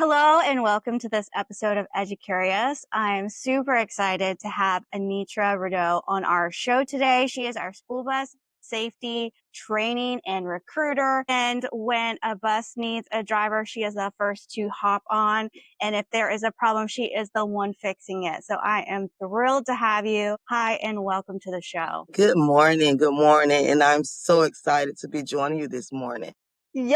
Hello and welcome to this episode of EduCurious. I'm super excited to have Anitra Rideaux on our show today. She is our school bus safety training and recruiter. And when a bus needs a driver, she is the first to hop on. And if there is a problem, she is the one fixing it. So I am thrilled to have you. Hi and welcome to the show. Good morning. Good morning. And I'm so excited to be joining you this morning. Yay!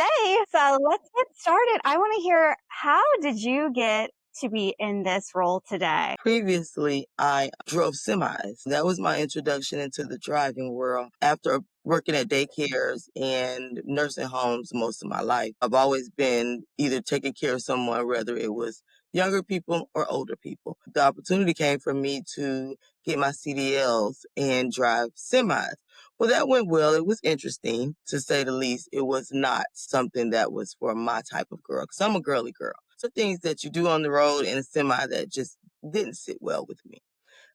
So let's get started. I want to hear, how did you get to be in this role today? Previously, I drove semis. That was my introduction into the driving world. After working at daycares and nursing homes most of my life, I've always been either taking care of someone, whether it was younger people or older people. The opportunity came for me to get my CDLs and drive semis. Well, that went well. It was interesting, to say the least. It was not something that was for my type of girl, because I'm a girly girl. So things that you do on the road in a semi that just didn't sit well with me.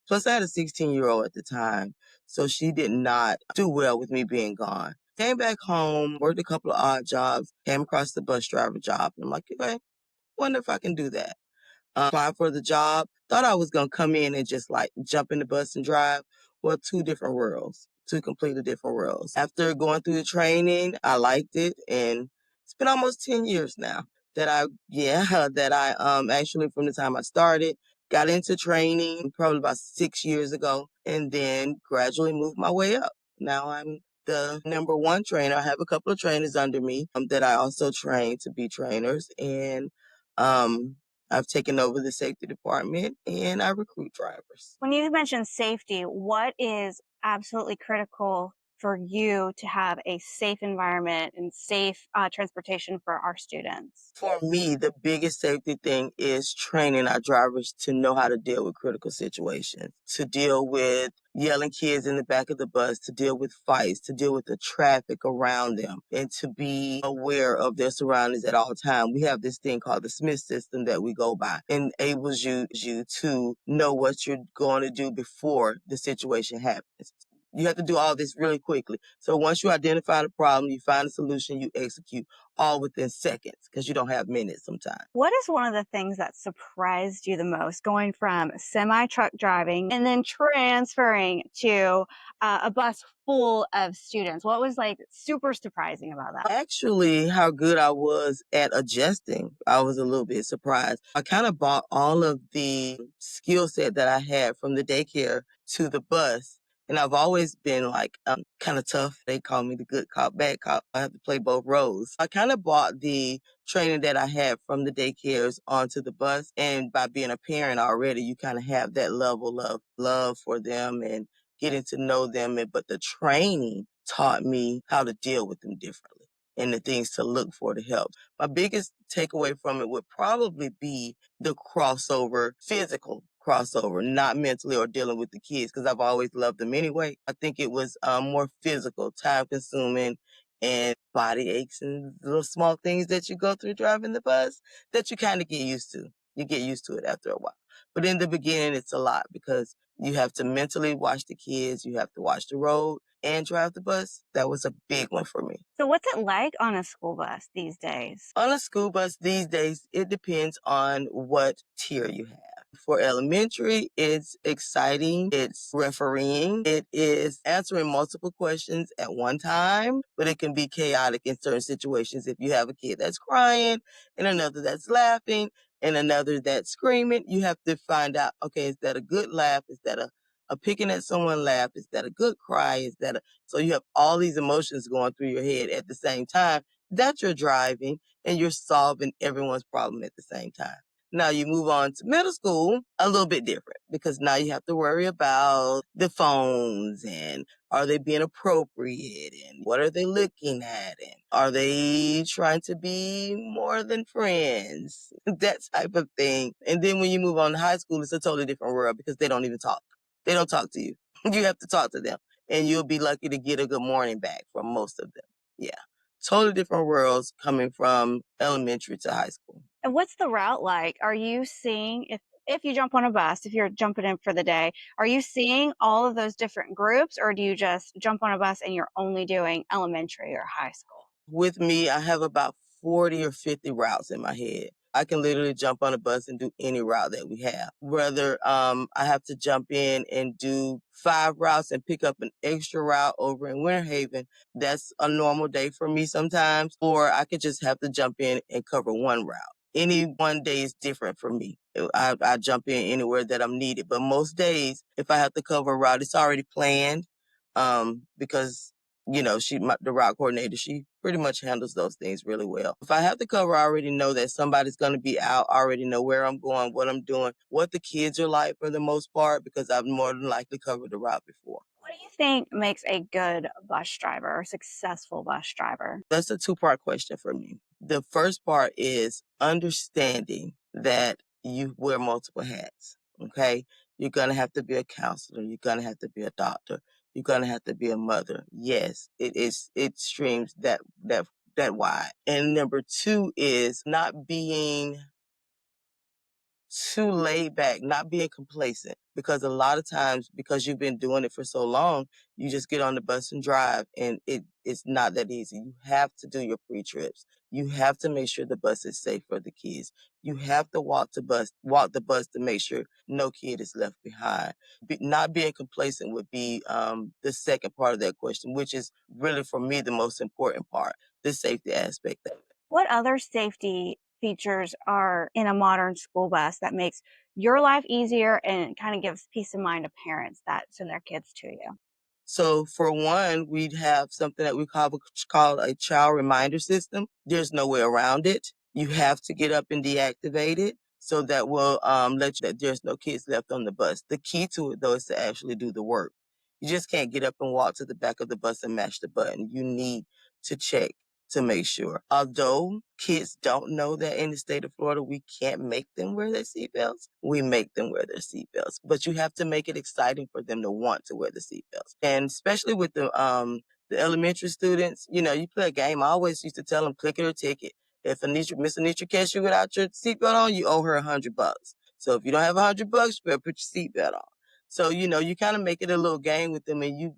Plus, I had a 16-year-old at the time, so she did not do well with me being gone. Came back home, worked a couple of odd jobs, came across the bus driver job. And I'm like, okay, wonder if I can do that. Applied for the job, thought I was going to come in and just like jump in the bus and drive. Well, two different worlds, two completely different worlds. After going through the training, I liked it, and it's been almost 10 years now that I actually, from the time I started, got into training probably about 6 years ago, and then gradually moved my way up. Now I'm the number one trainer. I have a couple of trainers under me that I also train to be trainers, and I've taken over the safety department and I recruit drivers. When you mentioned safety, what is absolutely critical for you to have a safe environment and safe transportation for our students? For me, the biggest safety thing is training our drivers to know how to deal with critical situations, to deal with yelling kids in the back of the bus, to deal with fights, to deal with the traffic around them, and to be aware of their surroundings at all times. We have this thing called the Smith system that we go by, enables you to know what you're going to do before the situation happens. You have to do all this really quickly. So once you identify the problem, you find a solution, you execute all within seconds, because you don't have minutes sometimes. What is one of the things that surprised you the most going from semi truck driving and then transferring to a bus full of students? What was like super surprising about that? Actually, how good I was at adjusting, I was a little bit surprised. I kind of bought all of the skill set that I had from the daycare to the bus. And I've always been like kind of tough. They call me the good cop, bad cop. I have to play both roles. I kind of bought the training that I had from the daycares onto the bus. And by being a parent already, you kind of have that level of love for them and getting to know them. But the training taught me how to deal with them differently and the things to look for to help. My biggest takeaway from it would probably be the crossover, physical crossover, not mentally or dealing with the kids, because I've always loved them anyway. I think it was more physical, time consuming, and body aches and little small things that you go through driving the bus that you kind of get used to. You get used to it after a while. But in the beginning, it's a lot because you have to mentally watch the kids, you have to watch the road and drive the bus. That was a big one for me. So, what's it like on a school bus these days? On a school bus these days, it depends on what tier you have. For elementary, it's exciting. It's refereeing. It is answering multiple questions at one time, but it can be chaotic in certain situations. If you have a kid that's crying and another that's laughing and another that's screaming, you have to find out, okay, is that a good laugh? Is that a picking at someone laugh? Is that a good cry? So you have all these emotions going through your head at the same time that you're driving, and you're solving everyone's problem at the same time. Now you move on to middle school, a little bit different, because now you have to worry about the phones and are they being appropriate and what are they looking at and are they trying to be more than friends, that type of thing. And then when you move on to high school, it's a totally different world because they don't even talk. They don't talk to you. You have to talk to them, and you'll be lucky to get a good morning back from most of them. Yeah. Totally different worlds coming from elementary to high school. And what's the route like? Are you seeing, if you jump on a bus, if you're jumping in for the day, are you seeing all of those different groups, or do you just jump on a bus and you're only doing elementary or high school? With me, I have about 40 or 50 routes in my head. I can literally jump on a bus and do any route that we have. Whether I have to jump in and do 5 routes and pick up an extra route over in Winter Haven, that's a normal day for me sometimes. Or I could just have to jump in and cover one route. Any one day is different for me. I jump in anywhere that I'm needed. But most days, if I have to cover a route, it's already planned because the route coordinator, she pretty much handles those things really well. If I have to cover, I already know that somebody's going to be out. I already know where I'm going, what I'm doing, what the kids are like for the most part, because I've more than likely covered the route before. What do you think makes a good bus driver or successful bus driver? That's a two-part question for me. The first part is understanding that you wear multiple hats. Okay. You're going to have to be a counselor. You're going to have to be a doctor. You're going to have to be a mother. Yes, it streams that wide. And number two is not being too laid back, not being complacent. Because a lot of times, because you've been doing it for so long, you just get on the bus and drive, and it's not that easy. You have to do your pre-trips. You have to make sure the bus is safe for the kids. You have to walk the bus to make sure no kid is left behind. Not being complacent would be the second part of that question, which is really for me the most important part, the safety aspect of it. What other safety features are in a modern school bus that makes your life easier and kind of gives peace of mind to parents that send their kids to you? So for one, we'd have something that we call a child reminder system. There's no way around it. You have to get up and deactivate it. So that will let you that there's no kids left on the bus. The key to it though is to actually do the work. You just can't get up and walk to the back of the bus and mash the button. You need to check to make sure. Although kids don't know that in the state of Florida, we can't make them wear their seatbelts. We make them wear their seatbelts, but you have to make it exciting for them to want to wear the seatbelts. And especially with the elementary students, you play a game. I always used to tell them, click it or ticket. If Miss Anitra catch you without your seatbelt on, you owe her $100. So if you don't have $100, you better put your seatbelt on. So, you kind of make it a little game with them, and you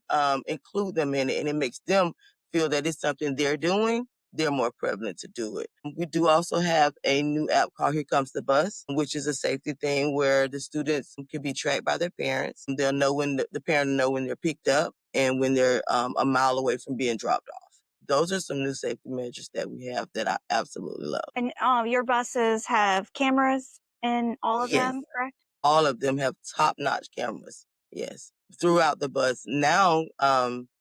include them in it, and it makes them feel that it's something they're doing. They're more prevalent to do it. We do also have a new app called Here Comes the Bus, which is a safety thing where the students can be tracked by their parents. They'll know when the parent will know when they're picked up and when they're a mile away from being dropped off. Those are some new safety measures that we have that I absolutely love. And your buses have cameras in all of Yes. them, correct? All of them have top-notch cameras. Yes. Throughout the bus. Now,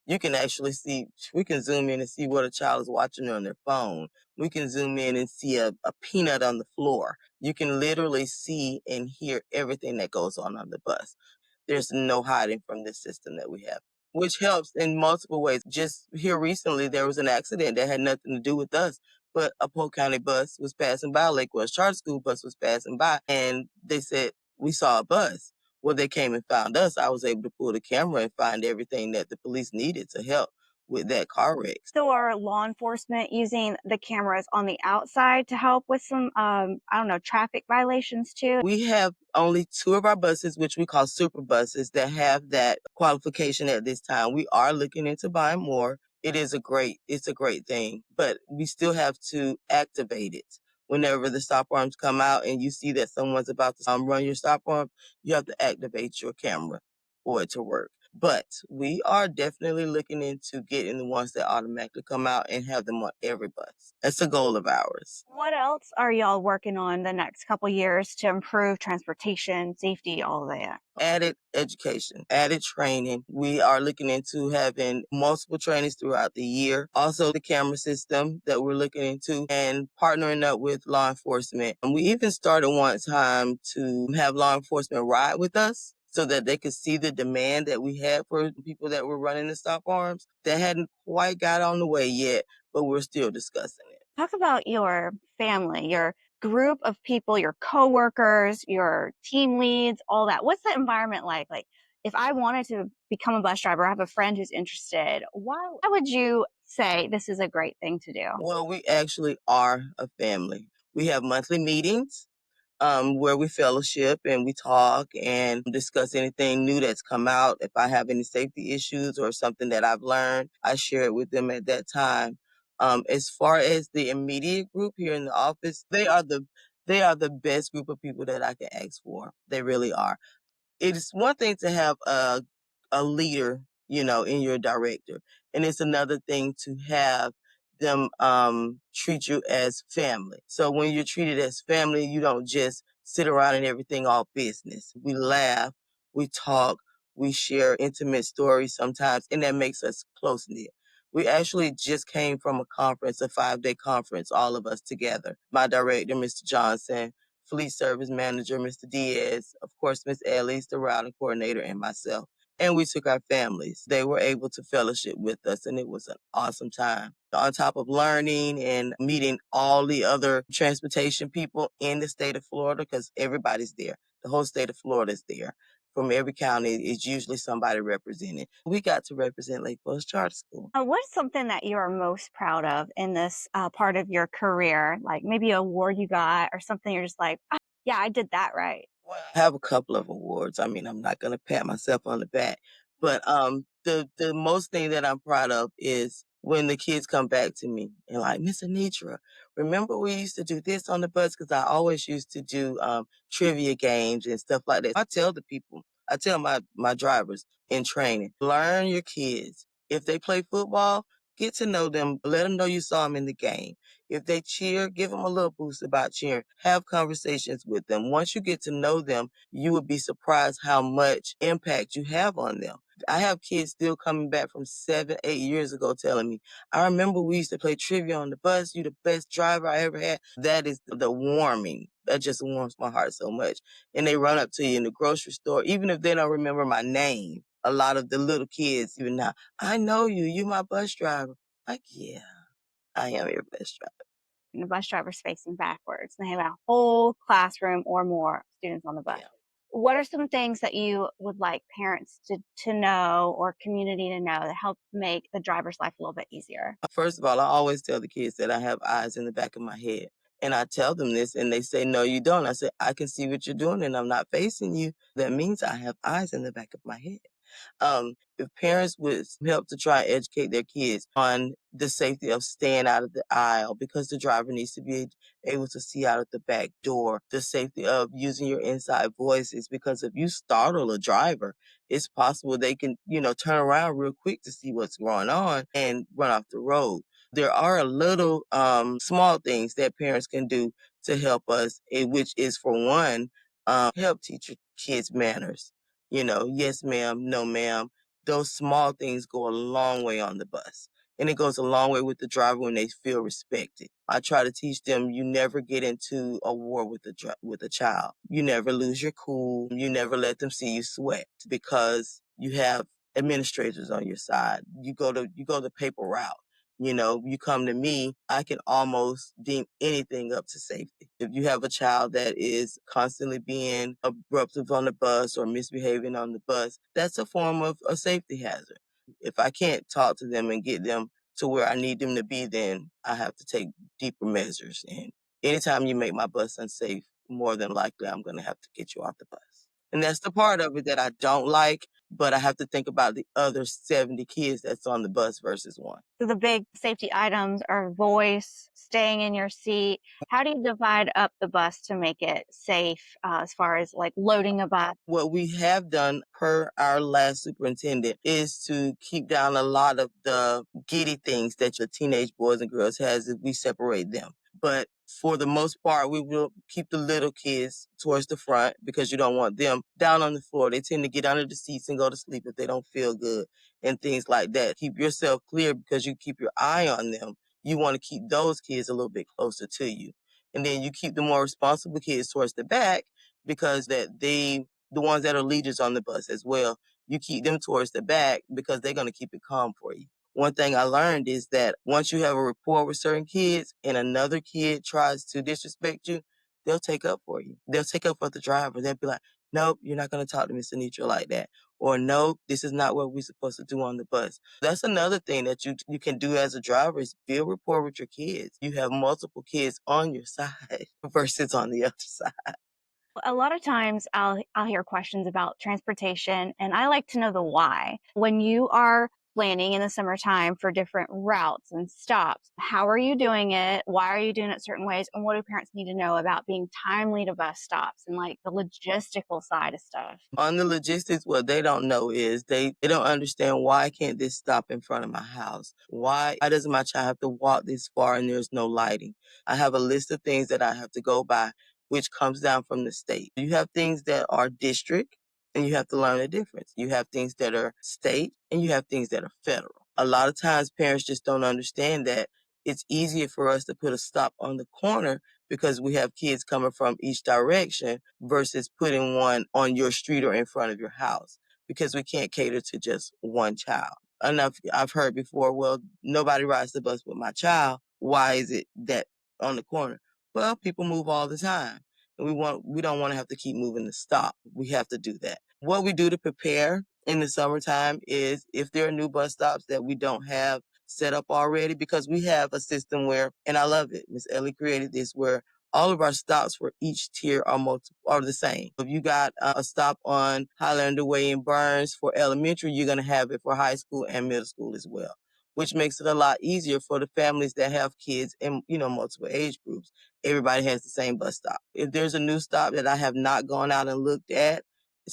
you can actually see, we can zoom in and see what a child is watching on their phone. We can zoom in and see a peanut on the floor. You can literally see and hear everything that goes on the bus. There's no hiding from this system that we have, which helps in multiple ways. Just here recently, there was an accident that had nothing to do with us, but a Polk County bus was passing by, Lake West Charter School bus was passing by, and they said, we saw a bus. Well, they came and found us. I was able to pull the camera and find everything that the police needed to help with that car wreck. So are law enforcement using the cameras on the outside to help with some, I don't know, traffic violations too? We have only 2 of our buses, which we call super buses, that have that qualification at this time. We are looking into buying more. It's a great thing, but we still have to activate it. Whenever the stop arms come out and you see that someone's about to run your stop arm, you have to activate your camera for it to work. But we are definitely looking into getting the ones that automatically come out and have them on every bus. That's a goal of ours. What else are y'all working on the next couple years to improve transportation, safety, all of that? Added education, added training. We are looking into having multiple trainings throughout the year. Also, the camera system that we're looking into and partnering up with law enforcement. And we even started one time to have law enforcement ride with us so that they could see the demand that we had for people that were running the stop arms. That hadn't quite got on the way yet, but we're still discussing it. Talk about your family, your group of people, your coworkers, your team leads, all that. What's the environment like? Like, if I wanted to become a bus driver, I have a friend who's interested. Why would you say this is a great thing to do? Well, we actually are a family. We have monthly meetings where we fellowship and we talk and discuss anything new that's come out. If I have any safety issues or something that I've learned, I share it with them at that time. As far as the immediate group here in the office, they are They are the best group of people that I can ask for. They really are. It's one thing to have a leader, in your director, and it's another thing to have them treat you as family. So when you're treated as family, you don't just sit around and everything all business. We laugh, we talk, we share intimate stories sometimes, and that makes us close knit. We actually just came from a conference, a 5-day conference, all of us together. My director, Mr. Johnson, fleet service manager, Mr. Diaz, of course, Miss Ellie's the routing coordinator, and myself. And we took our families. They were able to fellowship with us, and it was an awesome time. On top of learning and meeting all the other transportation people in the state of Florida, because everybody's there. The whole state of Florida is there. From every county, it's usually somebody represented. We got to represent Lake Forest Charter School. What's something that you are most proud of in this part of your career? Like maybe a award you got or something you're just like, "Ah, yeah, I did that right." Well, I have a couple of awards. I mean, I'm not gonna pat myself on the back, but the most thing that I'm proud of is when the kids come back to me and like, Miss Anitra, remember we used to do this on the bus? Because I always used to do trivia games and stuff like that. I tell the people, I tell my drivers in training, learn your kids. If they play football, get to know them. Let them know you saw them in the game. If they cheer, give them a little boost about cheering. Have conversations with them. Once you get to know them, you would be surprised how much impact you have on them. I have kids still coming back from 7, 8 years ago telling me, I remember we used to play trivia on the bus. You the best driver I ever had. That is the warming. That just warms my heart so much. And they run up to you in the grocery store, even if they don't remember my name. A lot of the little kids, even now, I know you. You my bus driver. Like, yeah, I am your best driver. And the bus driver's facing backwards and they have a whole classroom or more students on the bus. Yeah. What are some things that you would like parents to know or community to know that help make the driver's life a little bit easier? First of all, I always tell the kids that I have eyes in the back of my head. And I tell them this, and they say, no, you don't. I say, I can see what you're doing, and I'm not facing you. That means I have eyes in the back of my head. If parents would help to try and educate their kids on the safety of staying out of the aisle because the driver needs to be able to see out of the back door, the safety of using your inside voices, because if you startle a driver, it's possible they can, turn around real quick to see what's going on and run off the road. There are a little small things that parents can do to help us, which is for one, help teach your kids manners. Yes, ma'am, no, ma'am. Those small things go a long way on the bus. And it goes a long way with the driver when they feel respected. I try to teach them you never get into a war with with a child. You never lose your cool. You never let them see you sweat because you have administrators on your side. You go the paper route. You come to me, I can almost deem anything up to safety. If you have a child that is constantly being abruptive on the bus or misbehaving on the bus, that's a form of a safety hazard. If I can't talk to them and get them to where I need them to be, then I have to take deeper measures. And anytime you make my bus unsafe, more than likely I'm going to have to get you off the bus. And that's the part of it that I don't like, but I have to think about the other 70 kids that's on the bus versus one. So the big safety items are voice, staying in your seat. How do you divide up the bus to make it safe as far as like loading a bus? What we have done per our last superintendent is to keep down a lot of the giddy things that your teenage boys and girls has if we separate them. But for the most part, we will keep the little kids towards the front because you don't want them down on the floor. They tend to get under the seats and go to sleep if they don't feel good and things like that. Keep yourself clear because you keep your eye on them. You want to keep those kids a little bit closer to you. And then you keep the more responsible kids towards the back because the ones that are leaders on the bus as well, you keep them towards the back because they're going to keep it calm for you. One thing I learned is that once you have a rapport with certain kids and another kid tries to disrespect you, they'll take up for you. They'll take up for the driver. They'll be like, nope, you're not going to talk to Miss Anitra like that. Or nope, this is not what we're supposed to do on the bus. That's another thing that you can do as a driver is build rapport with your kids. You have multiple kids on your side versus on the other side. A lot of times I'll hear questions about transportation and I like to know the why. When you are planning in the summertime for different routes and stops. How are you doing it? Why are you doing it certain ways? And what do parents need to know about being timely to bus stops and like the logistical side of stuff? On the logistics, what they don't know is they don't understand why can't this stop in front of my house? Why doesn't my child have to walk this far and there's no lighting? I have a list of things that I have to go by, which comes down from the state. You have things that are district and you have to learn the difference. You have things that are state and you have things that are federal. A lot of times parents just don't understand that it's easier for us to put a stop on the corner because we have kids coming from each direction versus putting one on your street or in front of your house because we can't cater to just one child. Enough, I've heard before, well, nobody rides the bus but my child. Why is it that on the corner? Well, people move all the time. And we don't want to have to keep moving to stop. We have to do that. What we do to prepare in the summertime is if there are new bus stops that we don't have set up already, because we have a system where, and I love it, Miss Ellie created this, where all of our stops for each tier are the same. If you got a stop on Highlander Way in Burns for elementary, you're going to have it for high school and middle school as well, which makes it a lot easier for the families that have kids in, multiple age groups. Everybody has the same bus stop. If there's a new stop that I have not gone out and looked at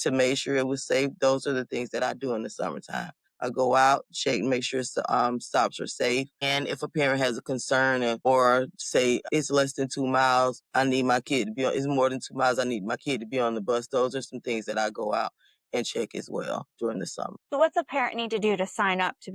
to make sure it was safe, those are the things that I do in the summertime. I go out, check, make sure stops are safe. And if a parent has a concern or say it's less than 2 miles, I need my kid to be on, it's more than 2 miles, I need my kid to be on the bus. Those are some things that I go out and check as well during the summer. So what's a parent need to do to sign up to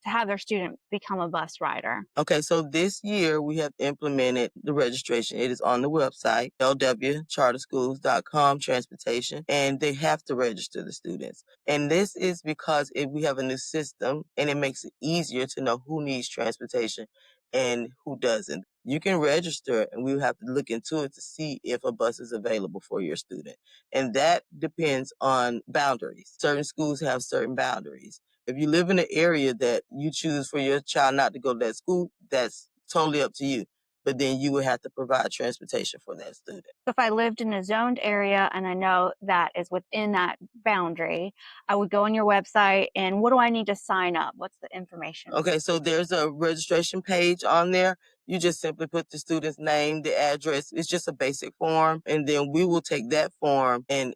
have their student become a bus rider? Okay, so this year we have implemented the registration. It is on the website, lwcharterschools.com transportation, and they have to register the students. And this is because if we have a new system and it makes it easier to know who needs transportation and who doesn't. You can register and we will have to look into it to see if a bus is available for your student. And that depends on boundaries. Certain schools have certain boundaries. If you live in an area that you choose for your child not to go to that school, that's totally up to you. But then you would have to provide transportation for that student. So if I lived in a zoned area and I know that is within that boundary, I would go on your website and what do I need to sign up? What's the information? Okay, so there's a registration page on there. You just simply put the student's name, the address. It's just a basic form. And then we will take that form and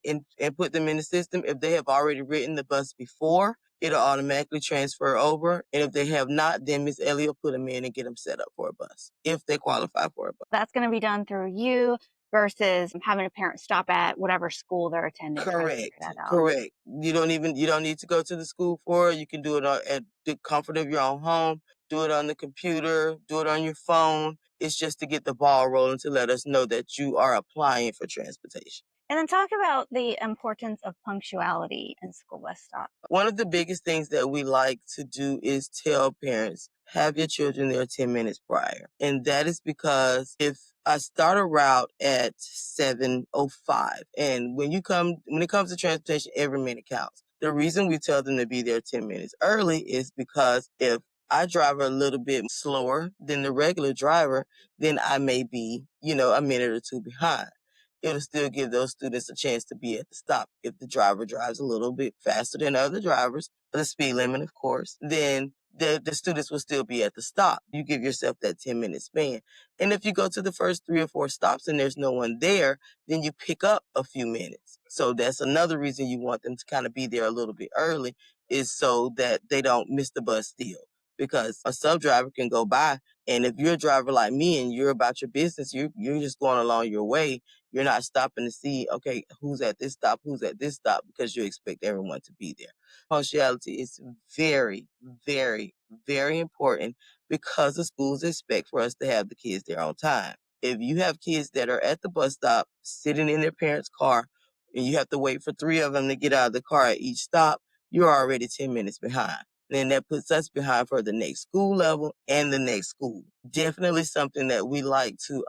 put them in the system. If they have already written the bus before, it'll automatically transfer over. And if they have not, then Miss Ellie will put them in and get them set up for a bus if they qualify for a bus. That's going to be done through you versus having a parent stop at whatever school they're attending, trying to figure Correct. that out. Correct. You don't need to go to the school for it. You can do it at the comfort of your own home. Do it on the computer. Do it on your phone. It's just to get the ball rolling to let us know that you are applying for transportation. And then talk about the importance of punctuality in school bus stops. One of the biggest things that we like to do is tell parents, have your children there 10 minutes prior. And that is because if I start a route at 7:05, and when it comes to transportation, every minute counts. The reason we tell them to be there 10 minutes early is because if I drive a little bit slower than the regular driver, then I may be, a minute or two behind. It'll still give those students a chance to be at the stop. If the driver drives a little bit faster than other drivers, the speed limit, of course, then the students will still be at the stop. You give yourself that 10-minute span. And if you go to the first 3 or 4 stops and there's no one there, then you pick up a few minutes. So that's another reason you want them to kind of be there a little bit early, is so that they don't miss the bus still. Because a sub driver can go by, and if you're a driver like me and you're about your business, you're just going along your way. You're not stopping to see, okay, who's at this stop, because you expect everyone to be there. Punctuality is very, very, very important because the schools expect for us to have the kids there on time. If you have kids that are at the bus stop sitting in their parents' car and you have to wait for 3 of them to get out of the car at each stop, you're already 10 minutes behind. Then that puts us behind for the next school level and the next school. Definitely something that we like to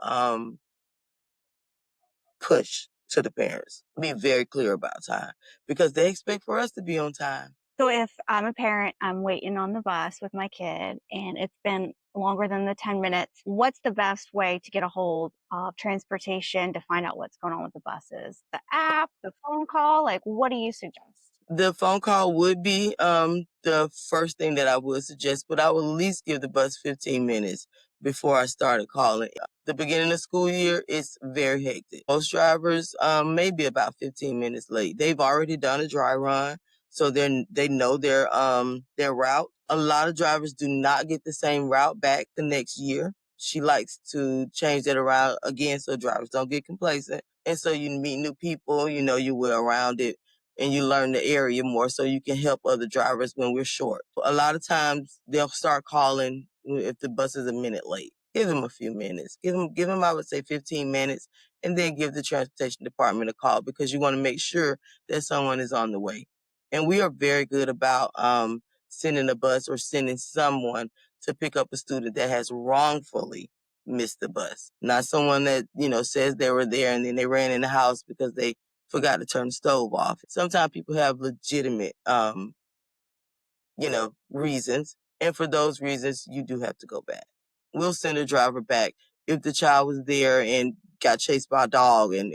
push to the parents. Be very clear about time because they expect for us to be on time. So if I'm a parent, I'm waiting on the bus with my kid and it's been longer than the 10 minutes, what's the best way to get a hold of transportation to find out what's going on with the buses? The app, the phone call, like what do you suggest? The phone call would be the first thing that I would suggest, but I would at least give the bus 15 minutes before I started calling. The beginning of school year is very hectic. Most drivers may be about 15 minutes late. They've already done a dry run, so they know their route. A lot of drivers do not get the same route back the next year. She likes to change that around again so drivers don't get complacent. And so you meet new people, you know your way around it and you learn the area more so you can help other drivers when we're short. A lot of times they'll start calling if the bus is a minute late. Give them a few minutes. Give them I would say 15 minutes and then give the transportation department a call because you want to make sure that someone is on the way. And we are very good about sending a bus or sending someone to pick up a student that has wrongfully missed the bus. Not someone that, says they were there and then they ran in the house because they forgot to turn the stove off. Sometimes people have legitimate, reasons. And for those reasons, you do have to go back. We'll send a driver back. If the child was there and got chased by a dog and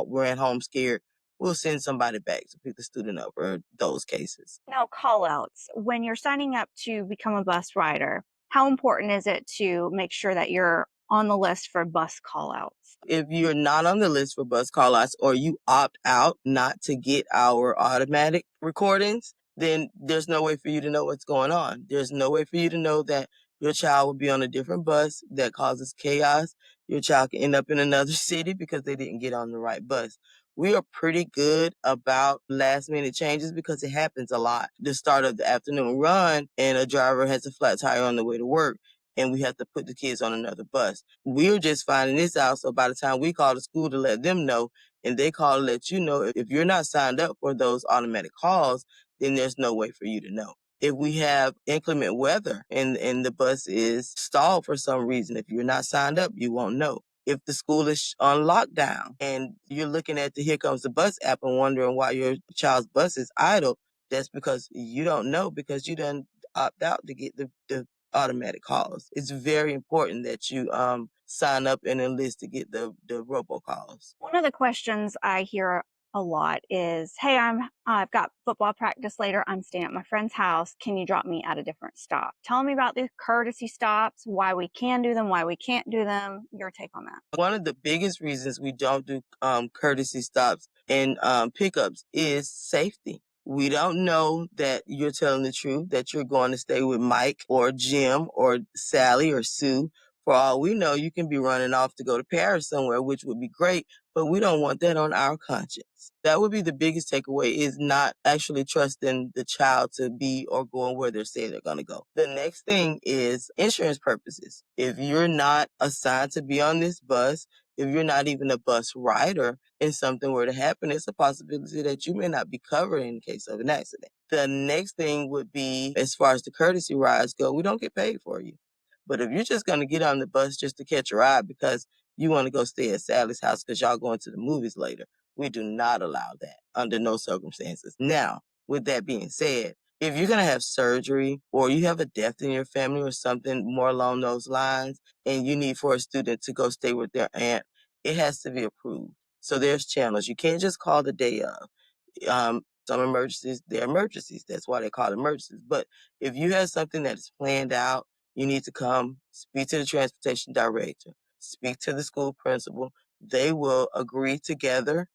ran home scared, we'll send somebody back to pick the student up or those cases. Now, call outs. When you're signing up to become a bus rider, how important is it to make sure that you're on the list for bus call outs? If you're not on the list for bus call outs or you opt out not to get our automatic recordings, then there's no way for you to know what's going on. There's no way for you to know that your child will be on a different bus that causes chaos. Your child can end up in another city because they didn't get on the right bus. We are pretty good about last minute changes because it happens a lot. The start of the afternoon run and a driver has a flat tire on the way to work and we have to put the kids on another bus. We're just finding this out. So by the time we call the school to let them know and they call to let you know, if you're not signed up for those automatic calls, then there's no way for you to know. If we have inclement weather and the bus is stalled for some reason, if you're not signed up, you won't know. If the school is on lockdown and you're looking at the Here Comes the Bus app and wondering why your child's bus is idle, that's because you don't know because you didn't opt out to get the automatic calls. It's very important that you sign up and enlist to get the robocalls. One of the questions I hear a lot is, "Hey, I've got football practice later. I'm staying at my friend's house. Can you drop me at a different stop?" Tell me about the courtesy stops, why we can do them, why we can't do them. Your take on that. One of the biggest reasons we don't do courtesy stops and pickups is safety. We don't know that you're telling the truth, that you're going to stay with Mike or Jim or Sally or Sue. For all we know, you can be running off to go to Paris somewhere, which would be great, but we don't want that on our conscience. That would be the biggest takeaway is not actually trusting the child to be or going where they're saying they're going to go. The next thing is insurance purposes. If you're not assigned to be on this bus, if you're not even a bus rider and something were to happen, it's a possibility that you may not be covered in case of an accident. The next thing would be, as far as the courtesy rides go, we don't get paid for you. But if you're just going to get on the bus just to catch a ride because you want to go stay at Sally's house because y'all going to the movies later, we do not allow that under no circumstances. Now, with that being said, if you're going to have surgery or you have a death in your family or something more along those lines, and you need for a student to go stay with their aunt, it has to be approved. So there's channels. You can't just call the day of. Some emergencies, they're emergencies. That's why they call it emergencies. But if you have something that is planned out, you need to come speak to the transportation director, speak to the school principal. They will agree together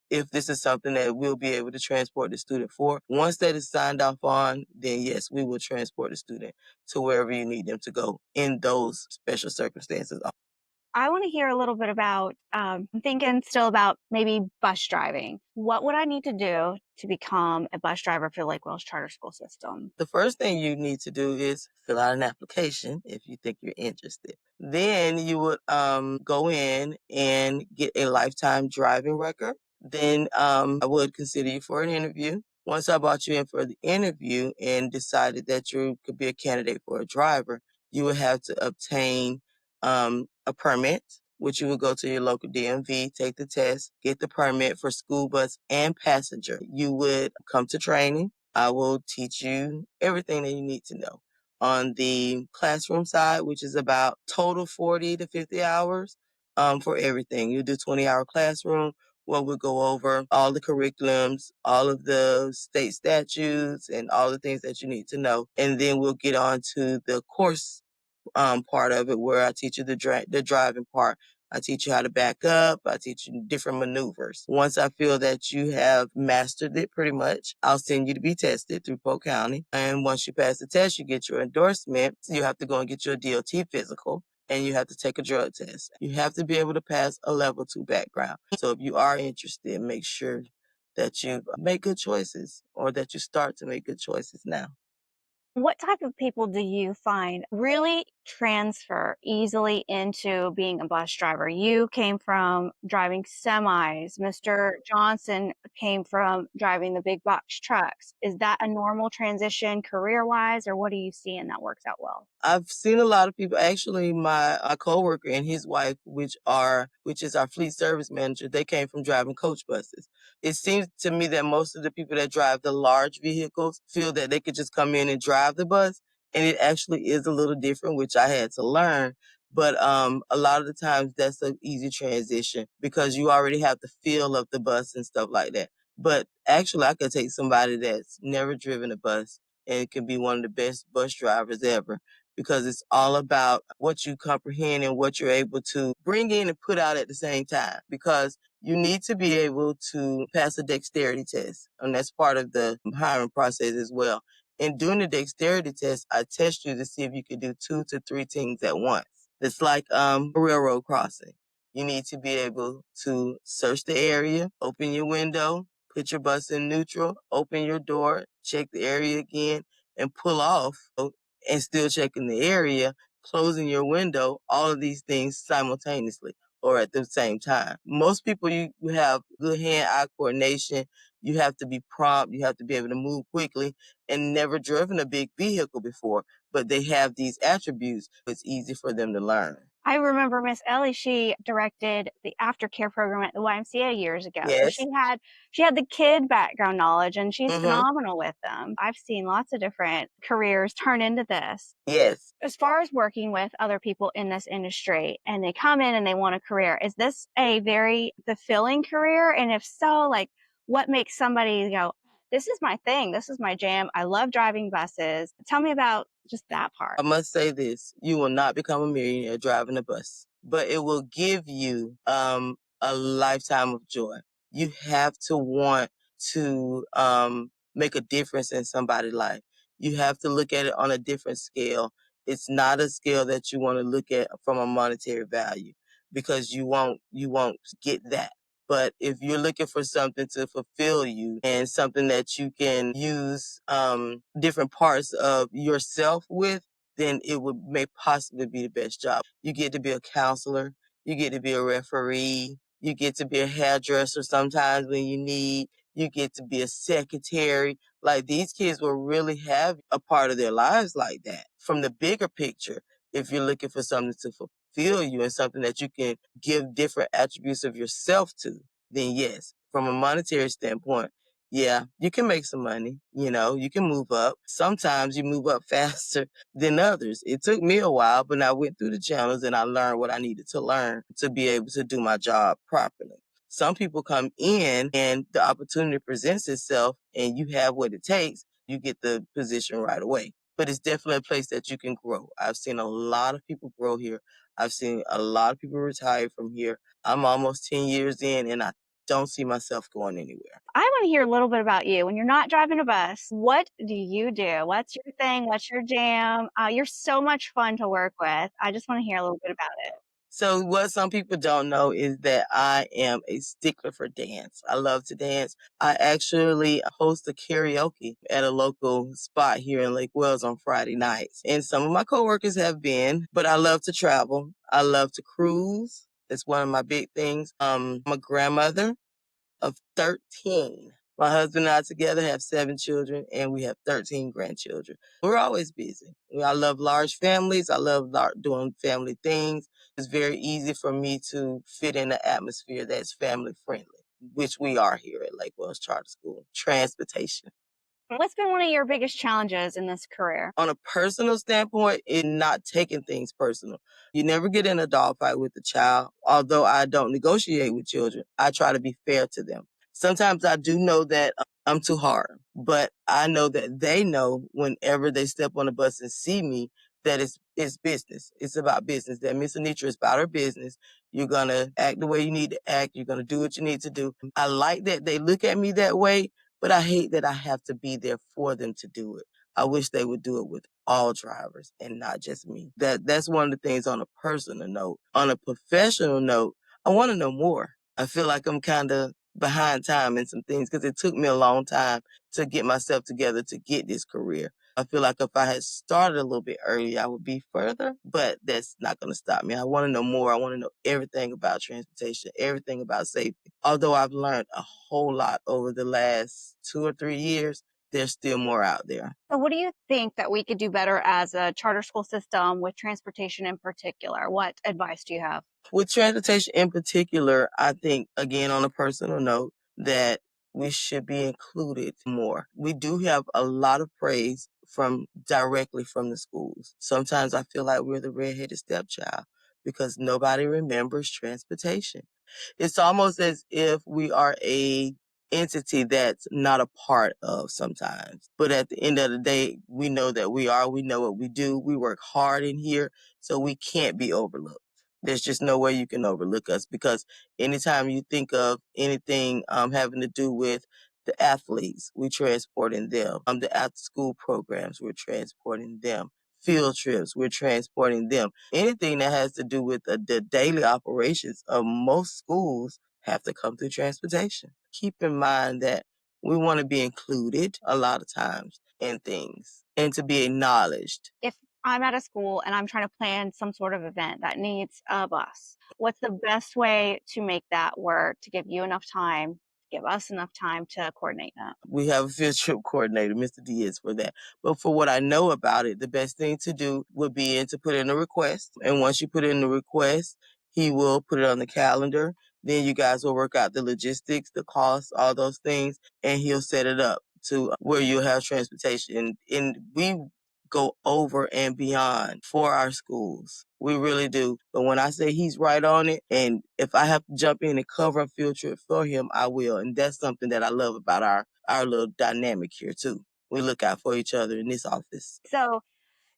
if this is something that we'll be able to transport the student for. Once that is signed off on, then yes, we will transport the student to wherever you need them to go in those special circumstances. I want to hear a little bit about, I'm thinking still about maybe bus driving. What would I need to do to become a bus driver for Lake Wells Charter School System? The first thing you need to do is fill out an application if you think you're interested. Then you would go in and get a lifetime driving record. Then I would consider you for an interview. Once I brought you in for the interview and decided that you could be a candidate for a driver, you would have to obtain a permit, which you would go to your local DMV, take the test, get the permit for school bus and passenger. You would come to training. I will teach you everything that you need to know. On the classroom side, which is about total 40 to 50 hours for everything. You do 20-hour classroom where we'll go over all the curriculums, all of the state statutes, and all the things that you need to know. And then we'll get on to the course part of it where I teach you the driving part. I teach you how to back up. I teach you different maneuvers. Once I feel that you have mastered it pretty much, I'll send you to be tested through Polk County. And once you pass the test, you get your endorsement. You have to go and get your DOT physical and you have to take a drug test. You have to be able to pass a level 2 background. So if you are interested, make sure that you make good choices or that you start to make good choices now. What type of people do you find really transfer easily into being a bus driver? You came from driving semis. Mr. Johnson came from driving the big box trucks. Is that a normal transition career wise, or what do you see and that works out well? I've seen a lot of people. Actually, my coworker and his wife, which is our fleet service manager, they came from driving coach buses. It seems to me that most of the people that drive the large vehicles feel that they could just come in and drive the bus, and it actually is a little different, which I had to learn. But a lot of the times that's an easy transition because you already have the feel of the bus and stuff like that. But actually, I could take somebody that's never driven a bus and can be one of the best bus drivers ever because it's all about what you comprehend and what you're able to bring in and put out at the same time. Because you need to be able to pass a dexterity test, and that's part of the hiring process as well. And during the dexterity test, I test you to see if you can do 2 to 3 things at once. It's like a railroad crossing. You need to be able to search the area, open your window, put your bus in neutral, open your door, check the area again, and pull off and still checking the area, closing your window, all of these things simultaneously or at the same time. Most people, you have good hand-eye coordination. You have to be prompt. You have to be able to move quickly and never driven a big vehicle before, but they have these attributes. It's easy for them to learn. I remember Miss Ellie, she directed the aftercare program at the YMCA years ago. So Yes. she had the kid background knowledge and she's Mm-hmm. phenomenal with them. I've seen lots of different careers turn into this. Yes. As far as working with other people in this industry and they come in and they want a career, is this a very fulfilling career? And if so, like what makes somebody go, this is my thing, this is my jam. I love driving buses. Tell me about just that part. I must say this, you will not become a millionaire driving a bus, but it will give you a lifetime of joy. You have to want to make a difference in somebody's life. You have to look at it on a different scale. It's not a scale that you want to look at from a monetary value because you won't get that. But if you're looking for something to fulfill you and something that you can use different parts of yourself with, then it would may possibly be the best job. You get to be a counselor, you get to be a referee, you get to be a hairdresser sometimes when you need, you get to be a secretary. Like these kids will really have a part of their lives like that. From the bigger picture, if you're looking for something to fulfill you and something that you can give different attributes of yourself to, then yes, from a monetary standpoint, yeah, you can make some money. You can move up. Sometimes you move up faster than others. It took me a while, but I went through the channels and I learned what I needed to learn to be able to do my job properly. Some people come in and the opportunity presents itself and you have what it takes, you get the position right away. But it's definitely a place that you can grow. I've seen a lot of people grow here. I've seen a lot of people retire from here. I'm almost 10 years in and I don't see myself going anywhere. I want to hear a little bit about you. When you're not driving a bus, what do you do? What's your thing? What's your jam? You're so much fun to work with. I just want to hear a little bit about it. So what some people don't know is that I am a stickler for dance. I love to dance. I actually host a karaoke at a local spot here in Lake Wells on Friday nights. And some of my coworkers have been, but I love to travel. I love to cruise. That's one of my big things. I'm a grandmother of 13. My husband and I together have 7 children and we have 13 grandchildren. We're always busy. I love large families. I love doing family things. It's very easy for me to fit in an atmosphere that's family friendly, which we are here at Lake Wells Charter School. Transportation. What's been one of your biggest challenges in this career? On a personal standpoint, in not taking things personal. You never get in a dogfight with the child. Although I don't negotiate with children, I try to be fair to them. Sometimes I do know that I'm too hard, but I know that they know whenever they step on the bus and see me that it's business. It's about business. That Miss Anitra is about her business. You're gonna act the way you need to act. You're gonna do what you need to do. I like that they look at me that way, but I hate that I have to be there for them to do it. I wish they would do it with all drivers and not just me. That's one of the things on a personal note. On a professional note, I want to know more. I feel like I'm kind of behind time in some things because it took me a long time to get myself together to get this career. I feel like if I had started a little bit earlier, I would be further, but that's not going to stop me. I want to know more. I want to know everything about transportation, everything about safety. Although I've learned a whole lot over the last 2 or 3 years, there's still more out there. So, what do you think that we could do better as a charter school system with transportation in particular? What advice do you have? With transportation in particular, I think, again, on a personal note, that we should be included more. We do have a lot of praise from directly from the schools. Sometimes I feel like we're the redheaded stepchild because nobody remembers transportation. It's almost as if we are a entity that's not a part of sometimes. But at the end of the day, we know that we are, we know what we do. We work hard in here, so we can't be overlooked. There's just no way you can overlook us because anytime you think of anything having to do with the athletes, we transporting them. The after school programs, we're transporting them. Field trips, we're transporting them. Anything that has to do with the daily operations of most schools have to come through transportation. Keep in mind that we want to be included a lot of times in things and to be acknowledged. If I'm at a school and I'm trying to plan some sort of event that needs a bus, what's the best way to make that work to give you enough time, give us enough time to coordinate that? We have a field trip coordinator, Mr. Diaz, for that. But for what I know about it, the best thing to do would be to put in a request. And once you put in the request, he will put it on the calendar. Then you guys will work out the logistics, the costs, all those things, and he'll set it up to where you'll have transportation. And we go over and beyond for our schools. We really do. But when I say he's right on it, and if I have to jump in and cover a field trip for him, I will. And that's something that I love about our little dynamic here too. We look out for each other in this office. So,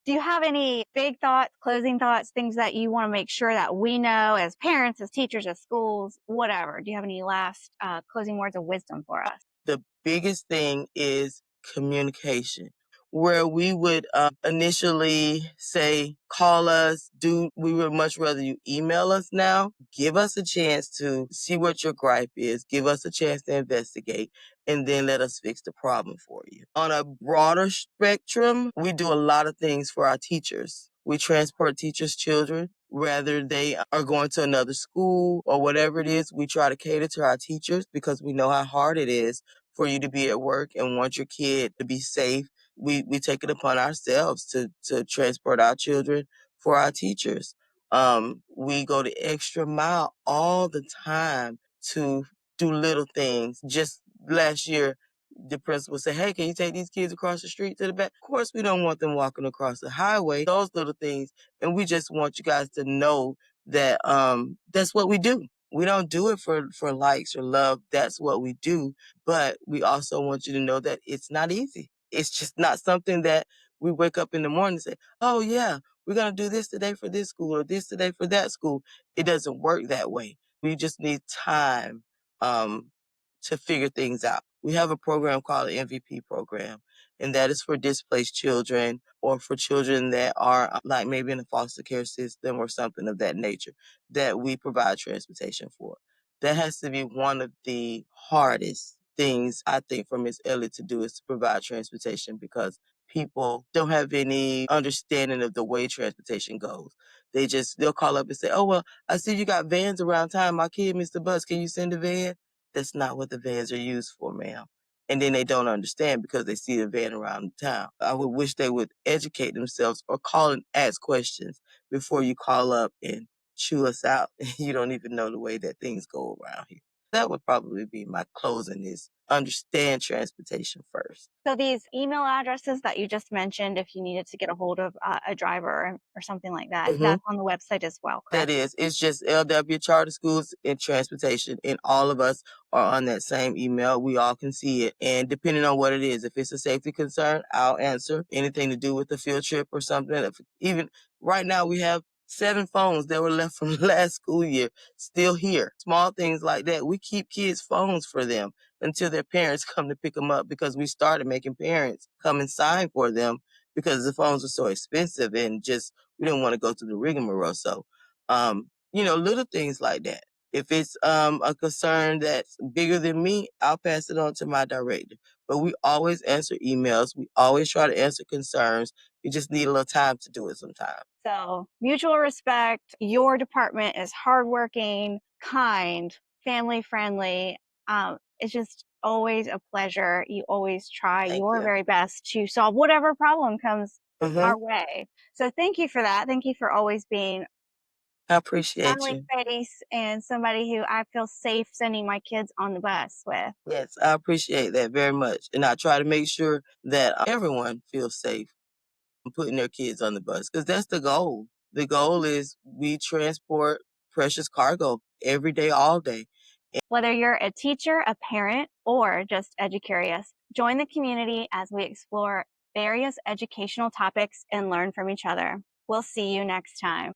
do you have any big thoughts, closing thoughts, things that you want to make sure that we know as parents, as teachers, as schools, whatever? Do you have any last closing words of wisdom for us? The biggest thing is communication. Where we would initially say, call us, we would much rather you email us now. Give us a chance to see what your gripe is, give us a chance to investigate, and then let us fix the problem for you. On a broader spectrum, we do a lot of things for our teachers. We transport teachers' children, whether they are going to another school or whatever it is. We try to cater to our teachers because we know how hard it is for you to be at work and want your kid to be safe. We take it upon ourselves to transport our children for our teachers. We go the extra mile all the time to do little things. Just last year, the principal said, "Hey, can you take these kids across the street to the back?" Of course, we don't want them walking across the highway. Those little things, and we just want you guys to know that that's what we do. We don't do it for likes or love. That's what we do. But we also want you to know that it's not easy. It's just not something that we wake up in the morning and say, "Oh yeah, we're gonna do this today for this school or this today for that school." It doesn't work that way. We just need time um, to figure things out. We have a program called the MVP program, and that is for displaced children or for children that are like maybe in the foster care system or something of that nature that we provide transportation for. That has to be one of the hardest things I think for Miss Elliott to do is to provide transportation because people don't have any understanding of the way transportation goes. They'll call up and say, "Oh well, I see you got vans around town. My kid missed the bus. Can you send a van?" That's not what the vans are used for, ma'am. And then they don't understand because they see the van around town. I would wish they would educate themselves or call and ask questions before you call up and chew us out. You don't even know the way that things go around here. That would probably be my closing is understand transportation first. So these email addresses that you just mentioned, if you needed to get a hold of a driver or something like that, Mhm. that's on the website as well, That correct? is, it's just LW Charter Schools and Transportation, and all of us are on that same email. We all can see it. And depending on what it is, if it's a safety concern, I'll answer. Anything to do with the field trip or something. If, even right now, we have 7 phones that were left from last school year still here. Small things like that. We keep kids' phones for them until their parents come to pick them up because we started making parents come and sign for them because the phones are so expensive and just we didn't want to go through the rigmarole. So little things like that. If it's a concern that's bigger than me, I'll pass it on to my director. But we always answer emails. We always try to answer concerns. You just need a little time to do it sometimes. So mutual respect. Your department is hardworking, kind, family friendly. It's just always a pleasure. You always try Thank your you. very best to solve whatever problem comes Hmm. our way. So thank you for that. Thank you for always being I appreciate smiley you. face and somebody who I feel safe sending my kids on the bus with. Yes, I appreciate that very much. And I try to make sure that everyone feels safe putting their kids on the bus because that's the goal. The goal is we transport precious cargo every day, all day. Whether you're a teacher, a parent, or just EduCurious, join the community as we explore various educational topics and learn from each other. We'll see you next time.